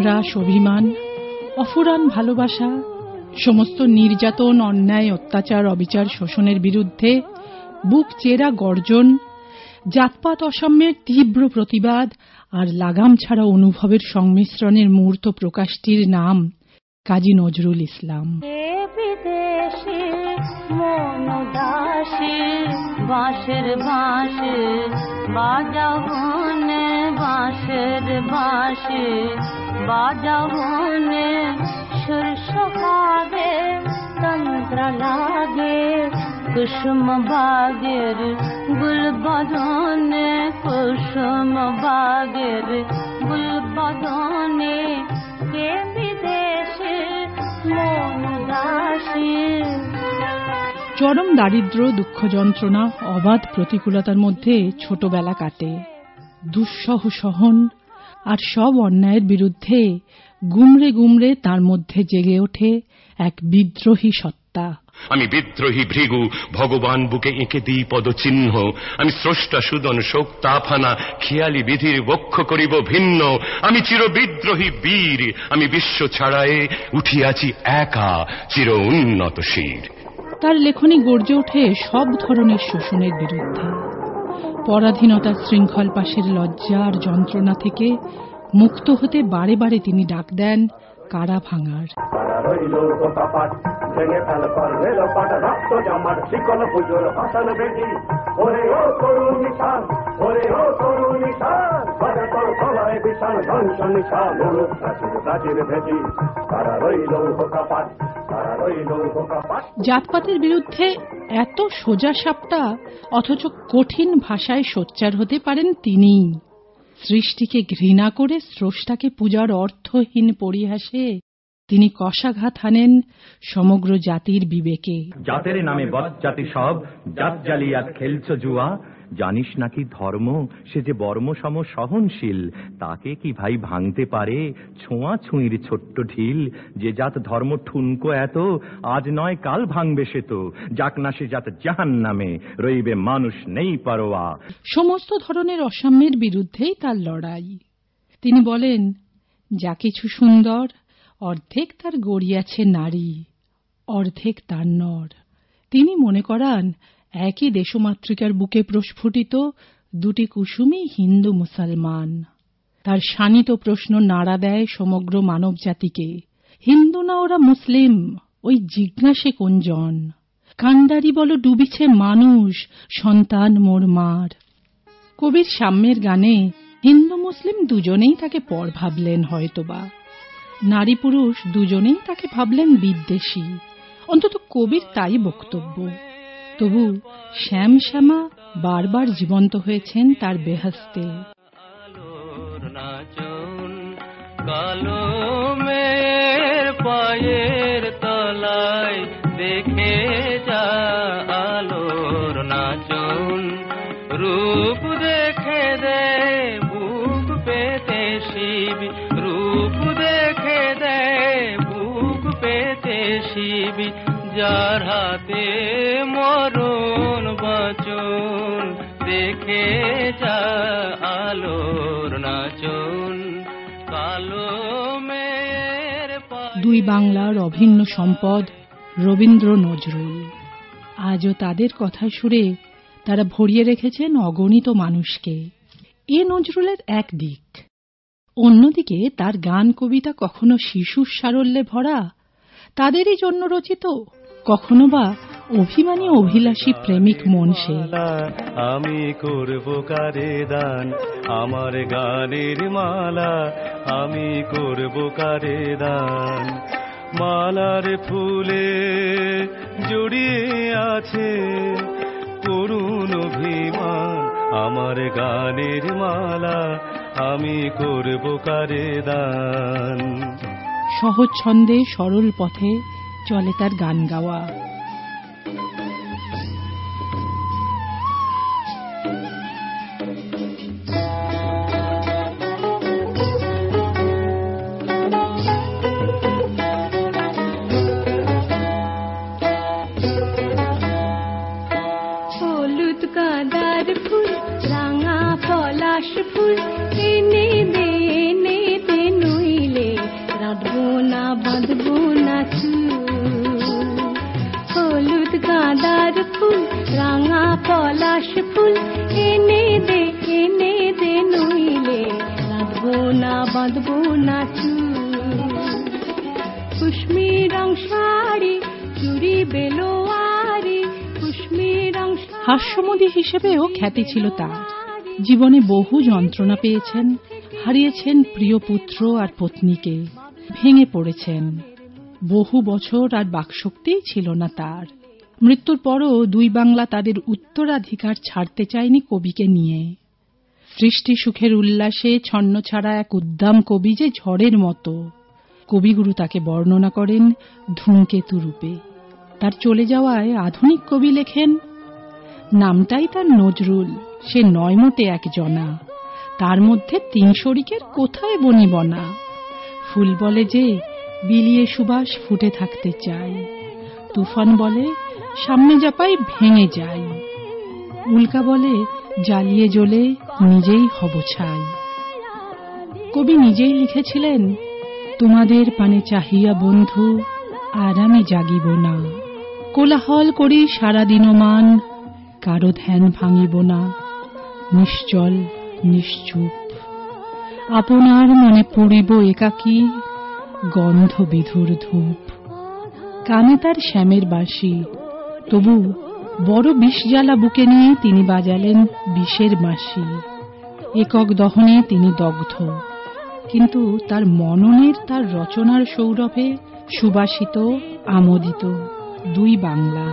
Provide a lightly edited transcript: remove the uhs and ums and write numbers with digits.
আক্রাশ অভিমান, অফুরান ভালোবাসা, সমস্ত নির্যাতন, অন্যায়, অত্যাচার, অবিচার, শোষণের বিরুদ্ধে বুক চেরা গর্জন, জাতপাত অসাম্যের তীব্র প্রতিবাদ আর লাগাম ছাড়া অনুভবের সংমিশ্রণের মূর্ত প্রকাশটির নাম কাজী নজরুল ইসলাম। বাঁশের বাঁশে বাজাও বনে, বাঁশের বাঁশে বাজাও বনে, সুর সোহাগে তন্ত্র লাগে, কুসুম বাগের গুল বদনে, কুসুম বাগের গুল বদনে, কে বিদেশে মন দাসী। চরম দারিদ্র, দুঃখ, যন্ত্রণা, অবাধ প্রতিকূলতার মধ্যে ছোটবেলা কাটে। দুঃসহ সহন আর সব অন্যায়ের বিরুদ্ধে গুমরে গুমরে তার মধ্যে জেগে ওঠে এক বিদ্রোহী সত্তা। আমি বিদ্রোহী ভৃগু, ভগবান বুকে এঁকে দিই পদচিহ্ন। আমি স্রষ্টা সুদন শোক তাফানা, খেয়ালি বিধির বক্ষ করিব ভিন্ন। আমি চির বিদ্রোহী বীর, আমি বিশ্ব ছাড়ায়ে উঠিয়াছি একা, চির উন্নত শির। তার লেখনী গর্জে ওঠে সব ধরনের শোষণের বিরুদ্ধে। পরাধীনতার শৃঙ্খল পাশের লজ্জা আর যন্ত্রণা থেকে মুক্ত হতে বারে বারে তিনি ডাক দেন কারা ভাঙার। জাতপাতের বিরুদ্ধে এত সোজা সাপটা অথচ কঠিন ভাষায় সোচ্চার হতে পারেন তিনিই। সৃষ্টিকে ঘৃণা করে স্রষ্টাকে পূজার অর্থহীন পরিহাসে তিনি কষাঘাত হানেন সমগ্র জাতির বিবেকে। জাতের নামে বজ্জাতি সব, জাত জালিয়াত খেলছ জুয়া। জানিস নাকি ধর্ম সে যে বর্ম সম সহনশীল, তাকে কি ভাই ভাঙতে পারে ছোঁয়া ছুঁইর ছোট্ট ঢিল। যে জাত ধর্ম ঠুনকো এত, আজ নয় কাল ভাঙবে সে তো। যাক না সে জাত জাহান্নামে, রইবে মানুষ নেই পারোয়া। সমস্ত ধরনের অসাম্যের বিরুদ্ধেই তার লড়াই। তিনি বলেন, যা কিছু সুন্দর অর্ধেক তার গড়িয়াছে নারী, অর্ধেক তার নর। তিনি মনে করান একই দেশমাতৃকার বুকে প্রস্ফুটিত দুটি কুসুমই হিন্দু মুসলমান। তার শানিত প্রশ্ন নাড়া দেয় সমগ্র মানব জাতিকে। হিন্দু না ওরা মুসলিম, ওই জিজ্ঞাসে কোনজন? কান্ডারি বল ডুবিছে মানুষ, সন্তান মোর মার। কবির সাম্যের গানে হিন্দু মুসলিম দুজনেই তাকে পর ভাবলেন হয়তোবা। নারী পুরুষ দুজনেই তাকে ভাবলেন বিদ্বেষী, অন্তত কবির তাই বক্তব্য। তবু শ্যাম শ্যামা বারবার জীবন্ত হয়েছেন তার বেহেশতে। কালমের পায়ের তলায় দেখে যা আলোর নাচন, রূপ দেখে দে বুক পেতে শিব, রূপ দেখে দে বুক পেতে শিব। যার হাতে মরণ বাঁচন, দেখে যা আলোর নাচন। দুই বাংলার অভিন্ন সম্পদ রবীন্দ্র নজরুল। আজও তাদের কথা সুরে তারা ভরিয়ে রেখেছেন অগণিত মানুষকে। এ নজরুলের এক দিক। অন্যদিকে তার গান কবিতা কখনো শিশুর সারল্যে ভরা, তাদেরই জন্য রচিত, কখনো বা অভিমানী অভিলাষী প্রেমিক মন সে। আমি করব কারে দান আমার গানের মালা, আমি করব কারে দান। মালার ফুলে জড়িয়ে আছে করুণ অভিমান, আমার গানের মালা আমি করব কারে দান। সহজ ছন্দে সরল পথে চলে তার গান গাওয়া। হলুদ গাঁদার ফুল, রাঙা পলাশ ফুল, এনে দে নইলে রাঙা পলাশ ফুল এনে দে নইলে বাঁধবো না চুল। কুশ্মীর রং শাড়ি চুড়ি বেলোয়ারি কুশ্মীর রং। হাস্যমদী হিসেবেও খ্যাতি ছিল তার। জীবনে বহু যন্ত্রণা পেয়েছেন, হারিয়েছেন প্রিয় পুত্র আর পত্নীকে, ভেঙে পড়েছেন। বহু বছর আর বাকশক্তিই ছিল না তার। মৃত্যুর পরও দুই বাংলা তাদের উত্তরাধিকার ছাড়তে চায়নি কবিকে নিয়ে। সৃষ্টি সুখের উল্লাসে ছন্নছাড়া এক উদ্দাম কবি যে ঝড়ের মতো। কবিগুরু তাকে বর্ণনা করেন ধূমকেতু রূপে। তার চলে যাওয়ায় আধুনিক কবি লেখেন, নামটাই তার নজরুল, সে নয় মোটে একজনা, তার মধ্যে তিন শরিকের কোথায় বনিবনা। ফুল বলে যে বিলিয়ে সুবাস ফুটে থাকতে চাই, তুফান বলে সামনে যাপাই ভেঙে যাই, উল্কা বলে জ্বালিয়ে জ্বলে নিজেই হব ছাই। কবি নিজেই লিখেছিলেন, তোমাদের পানে চাহিয়া বন্ধু আর আমি জাগিব না, কোলাহল করি সারা দিনমান কারো ধ্যান ভাঙিব না, নিশ্চল নিশ্চুপ আপনার মনে পড়িব একাকী গন্ধ বিধুর ধূপ। কানে তার শ্যামের বাঁশি, তবু বড় বিষ জ্বালা বুকে নিয়ে তিনি বাজালেন বিষের বাঁশি। একক দহনে তিনি দগ্ধ, কিন্তু তার মননের তার রচনার সৌরভে সুবাসিত আমোদিত দুই বাংলা।